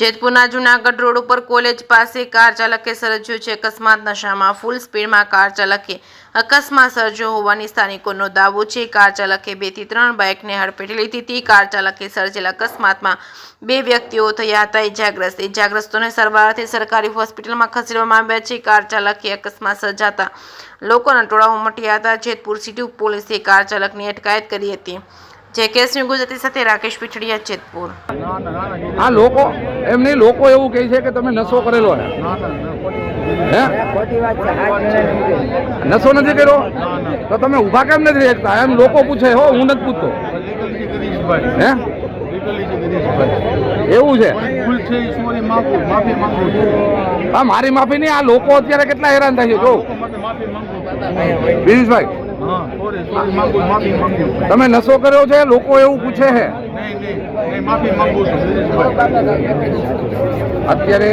જેતપુરના Junagadh road ઉપર college પાસે car ચાલકે સર્જ્યો છે અકસ્માત। નશામાં ફૂલ સ્પીડમાં કાર ચાલકે અકસ્માત સર્જ્યો હોવાની સ્થાનિકોનો દાવો છે। કાર ચાલકે 2 થી 3 બાઇકને હડફેટે લીધી હતી। કાર ચાલકે સર્જેલા અકસ્માતમાં 2 વ્યક્તિઓ થયા હતા ઇજાગ્રસ્તોને સારવારથી સરકારી હોસ્પિટલમાં ખસેડવામાં આવ્યા છે। કાર ચાલકે અકસ્માત સર્જાતા લોકોના ટોળા ઉમટ્યા હતા। જેતપુર સિટી પોલીસે કાર ચાલકની અટકાયત કરી હતી। જેકેએસની ગુજરાતી સાથે રાકેશ પીઠડિયા, જેતપુર। આ લોકો એમની લોકો એવું કહે છે કે તમે નશો કરેલો હે? નશો નથી કર્યો તો તમે ઊભા કેમ નથી રહેતા? એમ લોકો પૂછે હો, હું નથી પૂછતો। હે એવું છે? હા, મારી માફી નહીં, આ લોકો અત્યારે કેટલા હેરાન થાય છે જો દિનેશભાઈ। તમે નશો કર્યો છે લોકો એવું પૂછે છે અત્યારે।